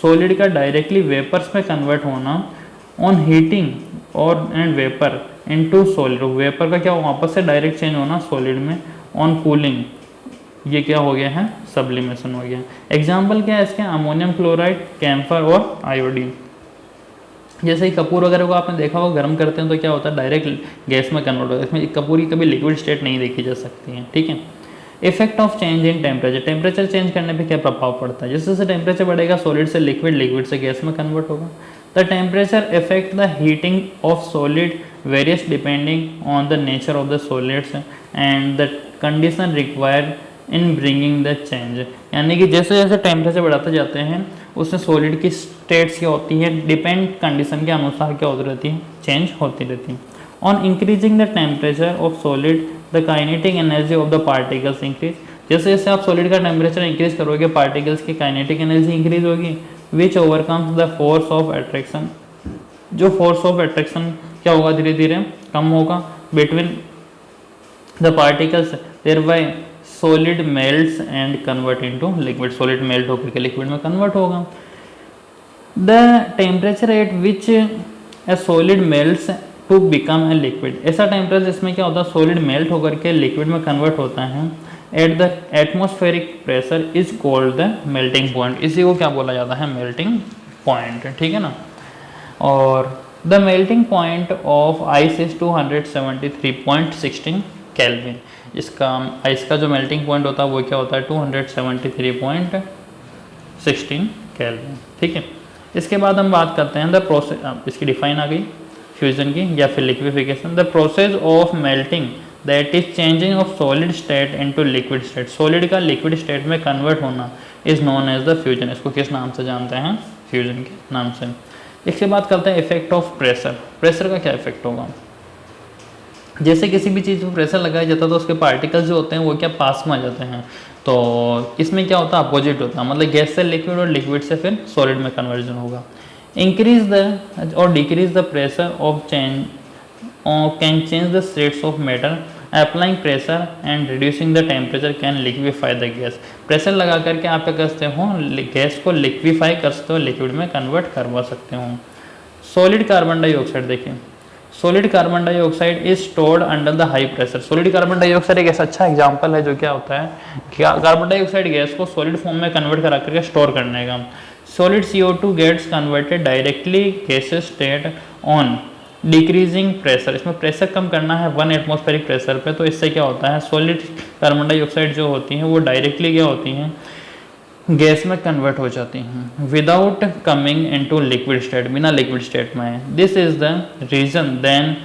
solid का डायरेक्टली वेपर्स में कन्वर्ट होना ऑन हीटिंग और and vapour into solid, vapour का क्या वापस से डायरेक्ट चेंज होना सॉलिड में ऑन कूलिंग, ये क्या हो गया है, सब्लिमेशन हो गया। एग्जाम्पल क्या है इसके, अमोनियम क्लोराइड, कैम्फर और आयोडीन। जैसे ही कपूर वगैरह को आपने देखा होगा गर्म करते हैं तो क्या होता है, डायरेक्ट गैस में कन्वर्ट होता है, इसमें कपूर की कभी लिक्विड स्टेट नहीं देखी जा सकती है, ठीक है। Effect of change in temperature, temperature change करने पे क्या प्रभाव पड़ता है, जैसे जैसे टेम्परेचर बढ़ेगा सॉलिड से लिक्विड, लिक्विड से गैस में कन्वर्ट होगा। The temperature effect the heating of solid various depending on the nature of the solids and the condition required in bringing the change, यानी कि जैसे जैसे टेम्परेचर बढ़ाते जाते हैं उसमें सॉलिड की स्टेट्स क्या होती है, डिपेंड कंडीशन के अनुसार क्या होती रहती है, चेंज होती रहती है। On increasing the temperature of solid the kinetic energy of the particles increase, जैसे जैसे आप सॉलिड का टेम्परेचर इंक्रीज करोगे पार्टिकल्स की काइनेटिक एनर्जी इंक्रीज होगी, which overcomes the force of attraction, जो फोर्स ऑफ अट्रैक्शन क्या होगा, धीरे धीरे कम होगा between the particles, thereby solid melts and convert into liquid, solid melt होकर के लिक्विड में कन्वर्ट होगा। The temperature at which A solid melts to become a liquid, ऐसा टेम्परेचर जिसमें क्या होता है सॉलिड मेल्ट होकर के लिक्विड में कन्वर्ट होता है, at the atmospheric pressure is called the melting point, इसी को क्या बोला जाता है, मेल्टिंग पॉइंट, ठीक है ना। और the melting point of ice is 273.16 kelvin, इसका आइस का जो मेल्टिंग पॉइंट होता है वो क्या होता है 273.16 केल्विन, ठीक है। इसके बाद हम बात करते हैं द प्रोसेस, इसकी डिफाइन आ गई फ्यूजन की या फिर liquefaction, the process of melting that is changing of solid state into liquid state, solid का लिक्विड स्टेट में कन्वर्ट होना is known as the fusion, इसको किस नाम से जानते हैं, फ्यूजन के नाम से। इसके बाद करते हैं इफेक्ट ऑफ प्रेशर, प्रेशर का क्या इफेक्ट होगा, जैसे किसी भी चीज़ पर प्रेशर लगाया जाता है तो उसके पार्टिकल्स जो होते हैं वो क्या पास में आ जाते हैं, तो इसमें क्या होता है अपोजिट होता है, मतलब गैस से लिक्विड और लिक्विड से फिर सॉलिड में कन्वर्जन होगा। इंक्रीज द और decrease the pressure of change can change the states of matter, applying pressure and reducing the temperature can liquefy the gas, pressure लगा करके आप क्या करते हो गैस को लिक्विफाई कर सकते हो, लिक्विड में कन्वर्ट करवा सकते हो। सॉलिड कार्बन डाइऑक्साइड, देखिए solid carbon dioxide is stored under the high pressure, solid carbon dioxide एक ऐसा अच्छा एग्जांपल है जो क्या होता है, कार्बन डाइऑक्साइड गैस को सॉलिड फॉर्म में कन्वर्ट करा करके स्टोर करने का। Solid CO2 gets converted directly gases state on decreasing pressure, इसमें प्रेशर कम करना है 1 एटमॉस्फेरिक प्रेशर पे, तो इससे क्या होता है सॉलिड कार्बन डाइऑक्साइड जो होती हैं वो डायरेक्टली क्या होती हैं गैस में कन्वर्ट हो जाती हैं without coming into liquid state, बिना लिक्विड स्टेट में। This is the reason then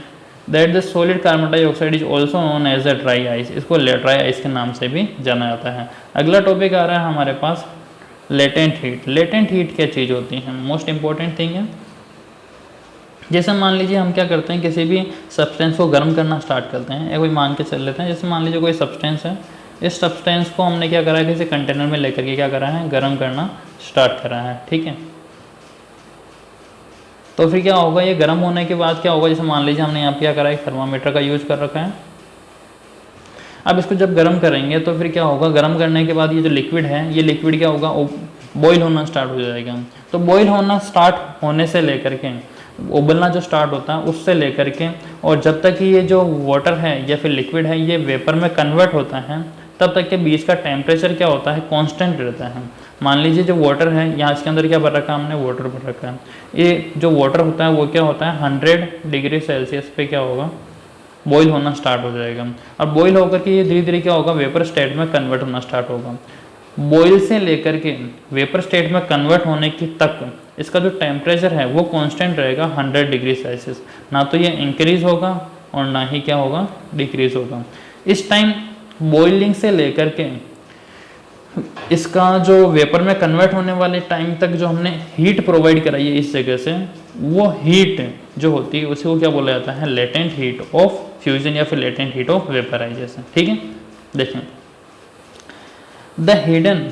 that the solid carbon dioxide is also known as a dry ice, इसको ड्राई आइस के नाम से भी जाना जाता है। अगला टॉपिक आ रहा है हमारे पास लेटेंट हीट। लेटेंट हीट क्या चीज़ होती है, मोस्ट इंपॉर्टेंट थिंग है। जैसे मान लीजिए हम क्या करते हैं किसी भी सब्सटेंस को गर्म करना स्टार्ट करते हैं, या कोई मान के चल लेते हैं, जैसे मान लीजिए कोई सब्सटेंस है, इस सब्सटेंस को हमने क्या करा है किसी कंटेनर में लेकर के क्या करा है गर्म करना स्टार्ट करा है, ठीक है। तो फिर क्या होगा, ये गर्म होने के बाद क्या होगा, जैसे मान लीजिए हमने यहाँ पे क्या करा है थर्मामीटर का यूज कर रखा है। अब इसको जब गर्म करेंगे तो फिर क्या होगा, गर्म करने के बाद ये जो लिक्विड है ये लिक्विड क्या होगा बॉईल होना स्टार्ट हो जाएगा। तो बॉईल होना स्टार्ट होने से लेकर के उबलना जो स्टार्ट होता है उससे लेकर के और जब तक ये जो वाटर है या फिर लिक्विड है ये वेपर में कन्वर्ट होता है तब तक के बीच का टेम्परेचर क्या होता है कांस्टेंट रहता है। मान लीजिए जो वाटर है यहाँ इसके अंदर क्या भर रखा है हमने, वाटर भर रखा है। ये जो वाटर होता है वो क्या होता है 100 डिग्री सेल्सियस पे क्या होगा बॉईल होना स्टार्ट हो जाएगा। और बॉईल होकर के ये धीरे धीरे क्या होगा वेपर स्टेट में कन्वर्ट होना स्टार्ट होगा। बॉईल से लेकर के वेपर स्टेट में कन्वर्ट होने की तक इसका जो टेम्परेचर है वो कांस्टेंट रहेगा 100 डिग्री सेल्सियस, ना तो ये इंक्रीज होगा और ना ही क्या होगा डिक्रीज होगा। इस टाइम बॉइलिंग से लेकर के इसका जो वेपर में कन्वर्ट होने वाले टाइम तक जो हमने हीट प्रोवाइड कराई है इस जगह से, वो हीट जो होती है उसे वो क्या बोला जाता है, लेटेंट हीट ऑफ फ्यूजन या फिर लेटेंट हीट ऑफ वेपराइजेशन। ठीक है, देखें the hidden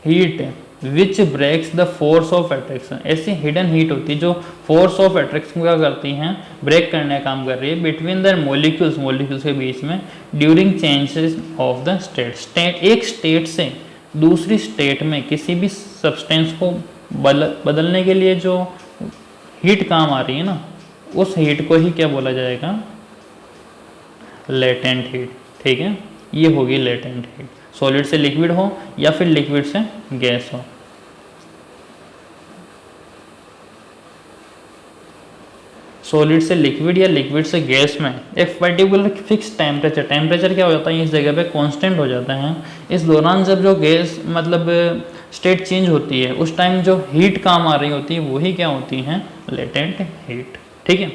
heat which breaks the force of attraction, ऐसी हिडन हीट होती है जो फोर्स ऑफ अट्रैक्शन क्या करती हैं, ब्रेक करने का काम कर रही है बिटवीन द मॉलिक्यूल्स के बीच में during changes of the state एक स्टेट से दूसरी स्टेट में किसी भी सब्सटेंस को बदलने के लिए जो हीट काम आ रही है ना, उस हीट को ही क्या बोला जाएगा, लेटेंट हीट। ठीक है, ये होगी लेटेंट हीट, सॉलिड से लिक्विड हो या फिर लिक्विड से गैस हो। सॉलिड से लिक्विड या लिक्विड से गैस में एक पर्टिकुलर फिक्स टेम्परेचर क्या हो जाता है, इस जगह पे कांस्टेंट हो जाता है। इस दौरान जब जो गैस मतलब स्टेट चेंज होती है उस टाइम जो हीट काम आ रही होती है वही क्या होती है, लेटेंट हीट। ठीक है,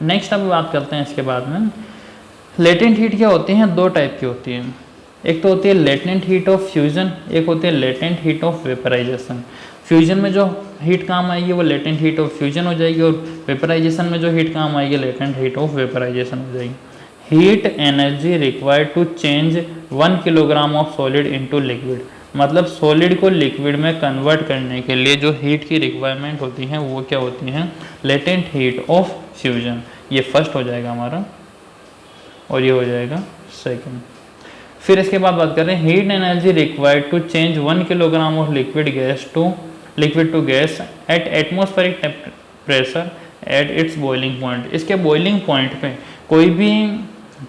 नेक्स्ट अब बात करते हैं इसके बाद में। लेटेंट हीट क्या होती है, दो टाइप की होती है, एक तो होती है लेटेंट हीट ऑफ फ्यूजन, एक होती है latent heat of vaporisation. Fusion में जो हीट काम आएगी वो लेटेंट हीट ऑफ फ्यूजन हो जाएगी और वेपराइजेशन में जो हीट काम आएगी लेटेंट हीट ऑफ वेपराइजेशन हो जाएगी। Heat energy required to change 1 kilogram of solid into liquid, मतलब सॉलिड को लिक्विड में कन्वर्ट करने के लिए जो हीट की रिक्वायरमेंट होती है वो क्या होती है, लेटेंट हीट ऑफ फ्यूजन। ये फर्स्ट हो जाएगा हमारा और ये हो जाएगा सेकंड। फिर इसके बाद बात कर रहे हैं heat energy required to change 1 kilogram of liquid to gas at atmospheric pressure at its boiling point. इसके बॉइलिंग पॉइंट पे कोई भी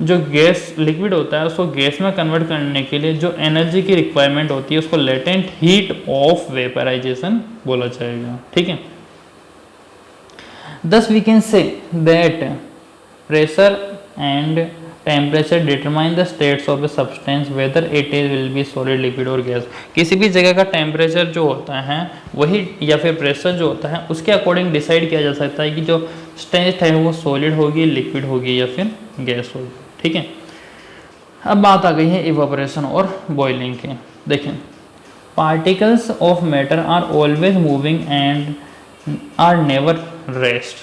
जो गैस लिक्विड होता है उसको गैस में कन्वर्ट करने के लिए जो एनर्जी की रिक्वायरमेंट होती है उसको लेटेंट हीट ऑफ वेपराइजेशन बोला जाएगा। ठीक है, thus we can say that pressure and temperature determine the states of a substance whether it will be solid, liquid और gas। किसी भी जगह का टेम्परेचर जो होता है वही या फिर प्रेशर जो होता है उसके अकॉर्डिंग डिसाइड किया जा सकता है कि जो स्टेट है वो सॉलिड होगी, लिक्विड होगी या फिर गैस होगी। ठीक है, अब बात आ गई है इवापोरेशन और बॉइलिंग की। देखें particles of matter are always moving and are never rest,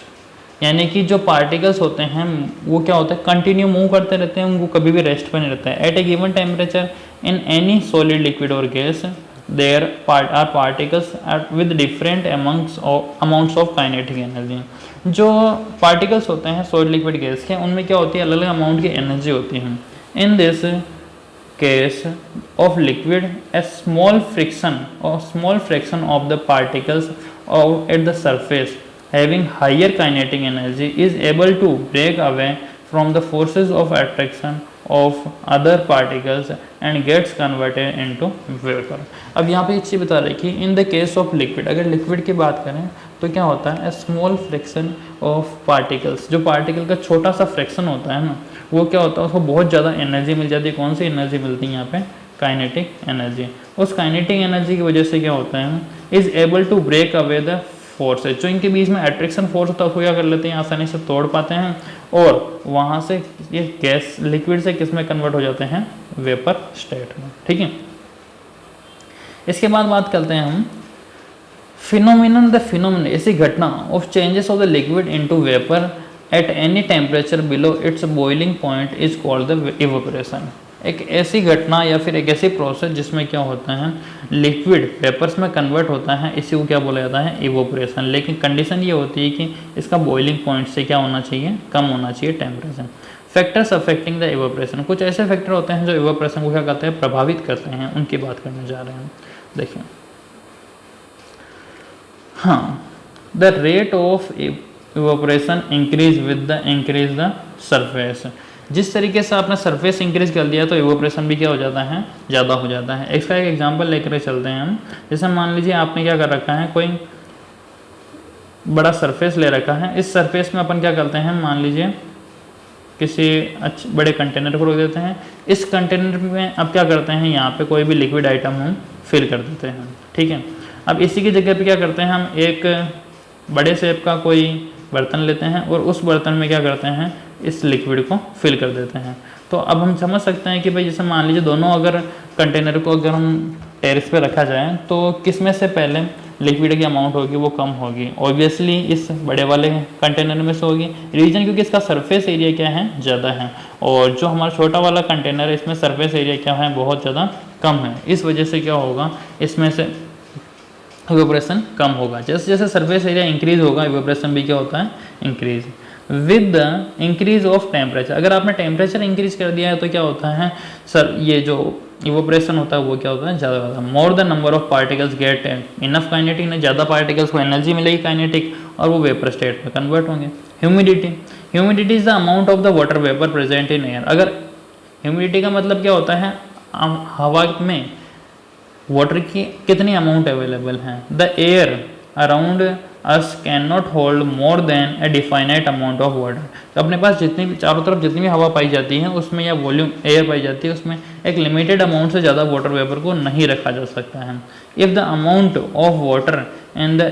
यानी कि जो पार्टिकल्स होते हैं वो क्या होता है, कंटिन्यू मूव करते रहते हैं, उनको कभी भी रेस्ट पर नहीं रहता है। At a given temperature in any solid, liquid और gas there are particles with different amounts of kinetic energy. जो पार्टिकल्स होते हैं सॉलिड, लिक्विड, गैस के, उनमें क्या होती है, अलग अलग अमाउंट की एनर्जी होती है। In this case of liquid a small fraction of the particles at the surface having higher kinetic energy is able to break away from the forces of attraction of other particles and gets converted into vapor। अब यहाँ पे एक चीज़ बता रही कि in the case of liquid, अगर liquid की बात करें तो क्या होता है, स्मॉल फ्रैक्शन ऑफ पार्टिकल्स, जो पार्टिकल का छोटा सा फ्रैक्शन होता है ना वो क्या होता है, उसको बहुत ज़्यादा एनर्जी मिल जाती है। कौन सी एनर्जी मिलती है यहाँ पे, काइनेटिक एनर्जी। उस काइनेटिक एनर्जी की वजह से क्या होता है, is able to break away the forces, जो इनके बीच में अट्रैक्शन फोर्स होता है उसको क्या कर लेते हैं, आसानी से तोड़ पाते हैं और वहाँ से ये गैस लिक्विड से किस में कन्वर्ट हो जाते हैं, वेपर स्टेट में। ठीक है, इसके बाद बात करते हैं हम फिनोमिनन, ऐसी घटना of changes of the liquid into vapour at any temperature below it's boiling point is called the evaporation. एक ऐसी घटना या फिर एक ऐसी प्रोसेस जिसमें क्या होता है, लिक्विड वेपर्स में कन्वर्ट होता है, इसी को क्या बोला जाता है, इवेपोरेशन। लेकिन कंडीशन ये होती है कि इसका बॉइलिंग पॉइंट से क्या होना चाहिए, कम होना चाहिए temperature. Factors affecting the evaporation, कुछ ऐसे फैक्टर होते हैं जो इवेपोरेशन को क्या करते हैं, प्रभावित करते हैं, उनकी बात करने जा रहे हैं। देखिए, हाँ, the rate of evaporation increase with the increase the surface. जिस तरीके से आपने सरफेस इंक्रीज कर दिया तो इवेपोरेशन भी क्या हो जाता है, ज़्यादा हो जाता है। इसका एक एग्जांपल लेकर चलते हैं हम। जैसे मान लीजिए आपने क्या कर रखा है, कोई बड़ा सरफेस ले रखा है। इस सरफेस में अपन क्या करते हैं, मान लीजिए किसी अच्छे बड़े कंटेनर को रख देते हैं। इस कंटेनर में अब क्या करते हैं, यहाँ पे कोई भी लिक्विड आइटम हम फिल कर देते हैं। ठीक है, अब इसी की जगह पे क्या करते हैं, हम एक बड़े शेप का कोई बर्तन लेते हैं और उस बर्तन में क्या करते हैं, इस लिक्विड को फिल कर देते हैं। तो अब हम समझ सकते हैं कि भाई जैसे मान लीजिए दोनों अगर कंटेनर को अगर हम टेरेस पे रखा जाए तो किस में से पहले लिक्विड की अमाउंट होगी वो कम होगी, ऑब्वियसली इस बड़े वाले कंटेनर में से होगी। रीजन क्योंकि इसका सरफेस एरिया क्या है, ज़्यादा है, और जो हमारा छोटा वाला कंटेनर है इसमें सरफेस एरिया क्या है, बहुत ज़्यादा कम है। इस वजह से क्या होगा, इसमें से इवेपोरेशन कम होगा। जैसे जैसे सरफेस एरिया इंक्रीज होगा इवेपोरेशन भी क्या होता है, increase. With the increase of temperature, अगर आपने टेम्परेचर इंक्रीज कर दिया है तो क्या होता है सर, ये जो इवेपोरेशन होता है वो क्या होता है, ज़्यादा होता है। More the number of particles get enough kinetic, ने ज़्यादा पार्टिकल्स को एनर्जी मिलेगी काइनेटिक, और वो वेपर स्टेट में कन्वर्ट होंगे। Humidity, humidity is the amount of the water vapour present in air. अगर ह्यूमिडिटी का मतलब क्या होता है, हवा में वाटर की कितनी अमाउंट अवेलेबल है। The air around us can not hold more than A definite amount of water. तो अपने पास जितनी भी चारों तरफ जितनी भी हवा पाई जाती है उसमें, या वॉल्यूम एयर पाई जाती है उसमें, एक लिमिटेड अमाउंट से ज़्यादा वाटर वेपर को नहीं रखा जा सकता है। If the amount of water in the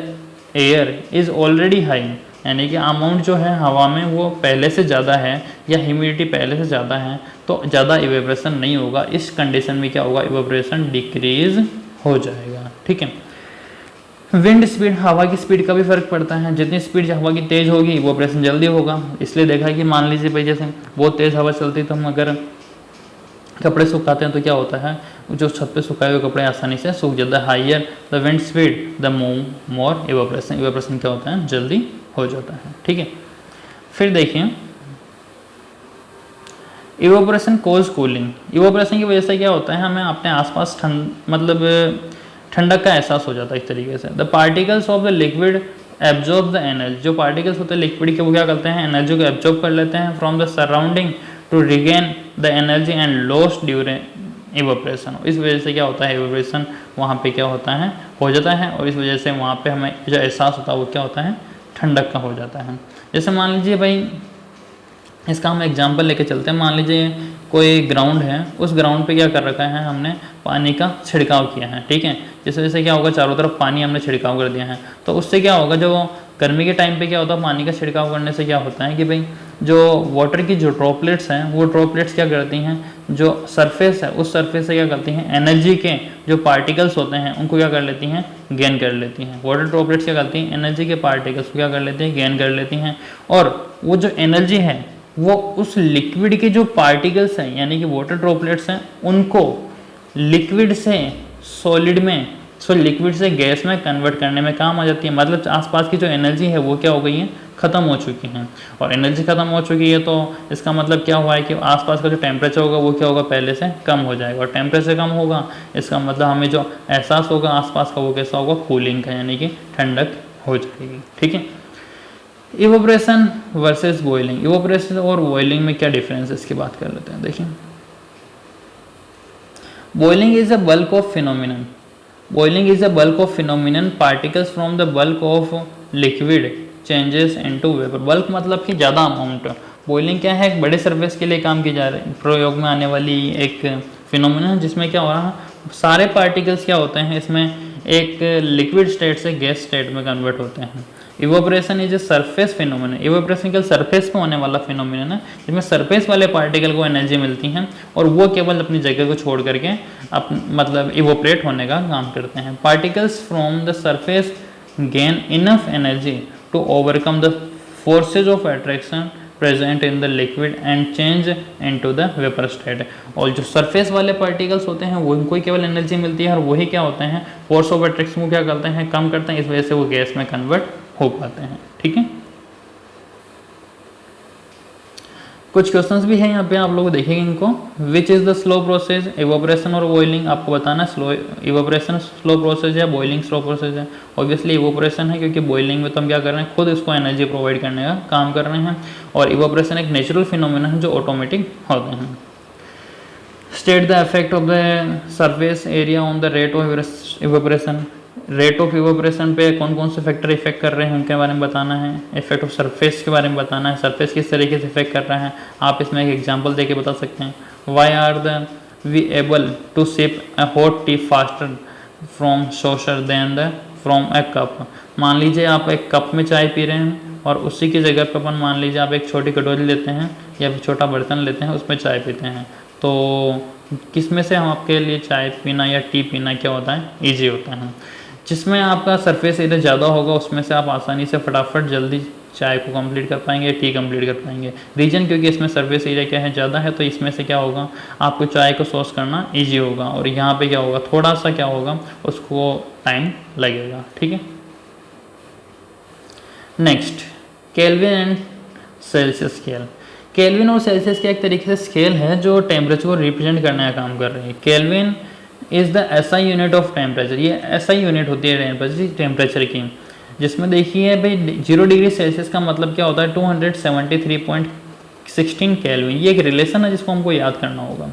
air is already high, यानी कि अमाउंट जो है हवा में वो पहले से ज़्यादा है, या ह्यूमिडिटी पहले से ज़्यादा है, तो ज़्यादा इवेपोरेशन नहीं होगा। इस कंडीशन में क्या होगा, इवेपोरेशन डिक्रीज हो जाएगा। ठीक है। विंड स्पीड, हवा की स्पीड का भी फर्क पड़ता है। जितनी स्पीड हवा की तेज़ होगी इवेपोरेशन जल्दी होगा। इसलिए देखा है कि मान लीजिए भाई जैसे बहुत तेज़ हवा चलती है तो हम अगर कपड़े सुखाते हैं तो क्या होता है, जो छत पे सुखाए हुए कपड़े आसानी से सूख जाता है। Higher the wind speed the more evaporation, evaporation क्या होता है, जल्दी हो जाता है। ठीक है। फिर देखिए इवेपोरेशन कोज कूलिंग, इवेपोरेशन की वजह से क्या होता है, हमें अपने आसपास ठंडक का एहसास हो जाता है। इस तरीके से the particles of the liquid absorb the energy, जो पार्टिकल्स होते हैं लिक्विड के वो क्या करते हैं, एनर्जी को एब्जॉर्ब कर लेते हैं from the surrounding to regain the energy and lost during evaporation. इस वजह से क्या होता है, इवेपोरेशन वहाँ पे क्या होता है, हो जाता है, और इस वजह से वहाँ पे हमें जो एहसास होता है वो क्या होता है, ठंडक का हो जाता है। जैसे मान लीजिए भाई, इसका हम एग्जांपल लेके चलते हैं। मान लीजिए कोई ग्राउंड है, उस ग्राउंड पे क्या कर रखा है, हमने पानी का छिड़काव किया है। ठीक है। जिस वजह से क्या होगा, चारों तरफ पानी हमने छिड़काव कर दिया है, तो उससे क्या होगा, जो गर्मी के टाइम पे क्या होता है, पानी का छिड़काव करने से क्या होता है कि भाई जो वाटर की जो ड्रॉपलेट्स हैं वो ड्रॉपलेट्स क्या करती हैं, जो सरफेस है उस सरफेस से क्या करती हैं, एनर्जी के जो पार्टिकल्स होते हैं उनको क्या कर लेती हैं, गेन कर लेती हैं। वाटर ड्रॉपलेट्स क्या करती हैं, एनर्जी के पार्टिकल्स को क्या कर लेती हैं, गेन कर लेती हैं, और वो जो एनर्जी है वो उस लिक्विड के जो पार्टिकल्स हैं यानी कि वाटर ड्रॉपलेट्स हैं उनको लिक्विड से सॉलिड में, लिक्विड से गैस में कन्वर्ट करने में काम आ जाती है। मतलब आसपास की जो एनर्जी है वो क्या हो गई है, ख़त्म हो चुकी है। और एनर्जी ख़त्म हो चुकी है तो इसका मतलब क्या हुआ है कि आसपास का जो टेम्परेचर होगा वो क्या होगा, पहले से कम हो जाएगा। और टेम्परेचर कम होगा इसका मतलब हमें जो एहसास होगा आसपास का वो कैसा होगा, कूलिंग का, यानी कि ठंडक हो जाएगी। ठीक है। इवेपोरेशन वर्सेस बॉइलिंग, इवेपोरेशन और बॉइलिंग में क्या डिफरेंस है इसकी बात कर लेते हैं। देखिए boiling is a bulk of phenomenon, boiling is a bulk of phenomenon, particles from the bulk of liquid changes into vapour. Bulk मतलब कि ज़्यादा अमाउंट। बॉइलिंग क्या है, एक बड़े सरफेस के लिए काम की जा रही प्रयोग में आने वाली एक फिनोमिनन जिसमें क्या हो रहा है, सारे पार्टिकल्स क्या होते हैं इसमें एक लिक्विड स्टेट से गैस स्टेट में कन्वर्ट होते हैं। Evaporation is a surface phenomenon, evaporation केवल सरफेस पे होने वाला फिनोमिनन है जिसमें सरफेस वाले पार्टिकल को एनर्जी मिलती है और वो केवल अपनी जगह को छोड़ करके मतलब इवोपरेट होने का काम करते हैं। Particles from the surface gain enough energy to overcome the forces of attraction present in the liquid and change into the vapour state. और जो सरफेस वाले पार्टिकल्स होते हैं वो उनको केवल एनर्जी मिलती है और वही क्या होते हैं, फोर्स ऑफ अट्रैक्शन को क्या करते हैं, कम करते हैं, इस वजह से वो गैस में कन्वर्ट हो पाते हैं। ठीक है। कुछ क्वेश्चंस भी हैं यहाँ पे, आप लोग देखेंगे इनको। Which is the slow process, evaporation और बॉइलिंग। आपको बताना स्लो इवेपोरेशन स्लो प्रोसेस है, बॉइलिंग स्लो प्रोसेस है। ऑब्वियसली इवेपोरेशन है क्योंकि बॉइलिंग में तो हम क्या कर रहे हैं, खुद इसको एनर्जी प्रोवाइड करने का काम कर रहे हैं, और इवेपोरेशन एक नेचुरल फिनोमेना है जो ऑटोमेटिक होते हैं। State the effect of the surface area on the rate of evaporation. Rate of evaporation पे कौन कौन से फैक्टर इफेक्ट कर रहे हैं उनके बारे में बताना है। इफेक्ट ऑफ सरफेस के बारे में बताना है, सरफेस किस तरीके से इफेक्ट कर रहा है। आप इसमें एक एग्जांपल देके बता सकते हैं। Why are the we able to sip a hot tea faster from saucer than the from a cup. मान लीजिए आप एक कप में चाय पी रहे हैं और उसी की जगह पर अपन मान लीजिए आप एक छोटी कटोरी लेते हैं या फिर छोटा बर्तन लेते हैं, उसमें चाय पीते हैं, तो किस में से हम आपके लिए चाय पीना या टी पीना क्या होता है, ईजी होता है। जिसमें आपका सरफेस एरिया ज़्यादा होगा उसमें से आप आसानी से फटाफट जल्दी चाय को कंप्लीट कर पाएंगे, टी कंप्लीट कर पाएंगे। रीजन क्योंकि इसमें सरफेस एरिया क्या है ज़्यादा है, तो इसमें से क्या होगा आपको चाय को सोर्स करना इजी होगा, और यहाँ पे क्या होगा थोड़ा सा क्या होगा उसको टाइम लगेगा। ठीक है, next kelvin and Celsius scale. Kelvin और सेल्सियस का एक तरीके से स्केल है जो टेम्परेचर को रिप्रेजेंट करने का काम कर रही है। Kelvin is the SI unit of temperature, ये एसआई यूनिट होती है टेम्परेचर की, जिसमें देखिए भाई 0 डिग्री सेल्सियस का मतलब क्या होता है 273.16 केल्विन। ये एक रिलेशन है जिसको हमको याद करना होगा।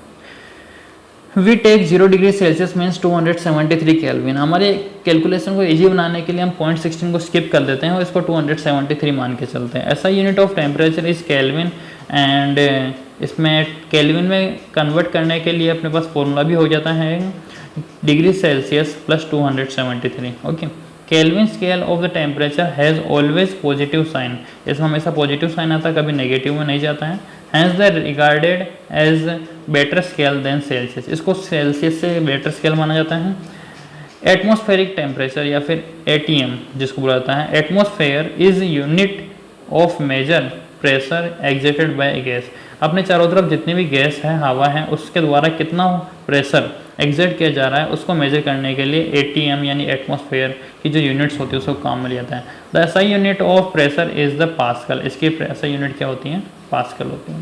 We take 0 degree Celsius means 273 kelvin. हमारे कैलकुलेशन को इजी बनाने के लिए हम 0.16 को स्किप कर देते हैं और इसको 273 मान के चलते हैं। ऐसा unit of temperature is kelvin, and इसमें केल्विन में कन्वर्ट करने के लिए अपने पास फॉर्मूला भी हो जाता है degree Celsius plus 273। Okay, kelvin scale of the temperature has always positive sign, इसमें हमेशा पॉजिटिव साइन आता है, कभी नेगेटिव में नहीं जाता है। Hence the regarded as better scale than Celsius, इसको सेल्सियस से बेटर स्केल माना जाता है। एटमॉस्फेरिक टेम्परेचर या फिर एटीएम जिसको बोला जाता है, atmosphere is unit of major pressure exerted by gas. अपने चारों तरफ जितनी भी गैस है, हवा है, उसके द्वारा कितना प्रेशर एग्जर्ट किया जा रहा है उसको मेजर करने के लिए एटीएम यानी एटमॉस्फेयर की जो यूनिट्स होती है उसको काम में लिया जाता है। The SI unit of pressure is the pascal, इसकी एसआई यूनिट क्या होती है पास्कल होती है।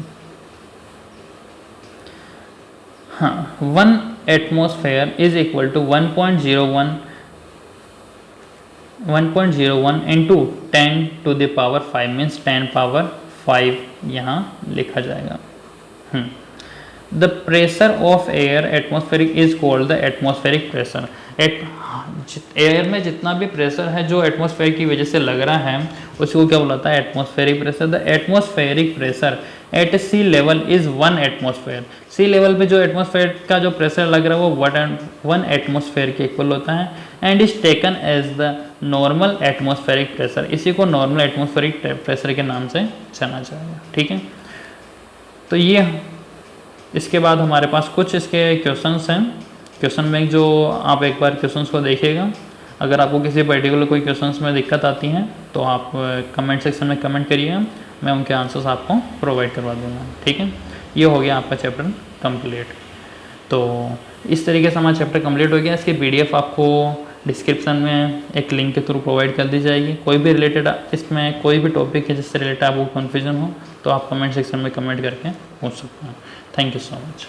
हाँ, 1 atmosphere is equal to 1.01 into 10 to the power 5 means 10 power 5 यहाँ लिखा जाएगा। The pressure of air atmospheric is called the atmospheric pressure. Air में जितना भी प्रेशर है जो एटमॉस्फेयर की वजह से लग रहा है उसको क्या बुलाता है atmospheric pressure. The atmospheric pressure at sea level is 1 atmosphere. Sea level पे जो एटमॉस्फेयर का जो प्रेशर लग रहा है वो 1 एटमॉस्फेयर के इक्वल होता है, and is taken as the normal atmospheric pressure. इसी को नॉर्मल एटमॉस्फेरिक प्रेशर के नाम से जाना जाएगा। ठीक है, तो ये इसके बाद हमारे पास कुछ इसके क्वेश्चंस हैं। क्वेश्चन बैंक जो आप एक बार क्वेश्चंस को देखिएगा, अगर आपको किसी पर्टिकुलर कोई क्वेश्चंस में दिक्कत आती हैं तो आप कमेंट सेक्शन में कमेंट करिएगा, मैं उनके आंसर्स आपको प्रोवाइड करवा दूँगा। ठीक है, ये हो गया आपका चैप्टर कंप्लीट। तो इस तरीके से हमारा चैप्टर कंप्लीट हो गया। इसकी PDF आपको डिस्क्रिप्शन में एक लिंक के थ्रू प्रोवाइड कर दी जाएगी। कोई भी रिलेटेड इसमें कोई भी टॉपिक है जिससे रिलेटेड आपको कन्फ्यूजन हो तो आप कमेंट सेक्शन में कमेंट करके पूछ सकते हैं। Thank you so much.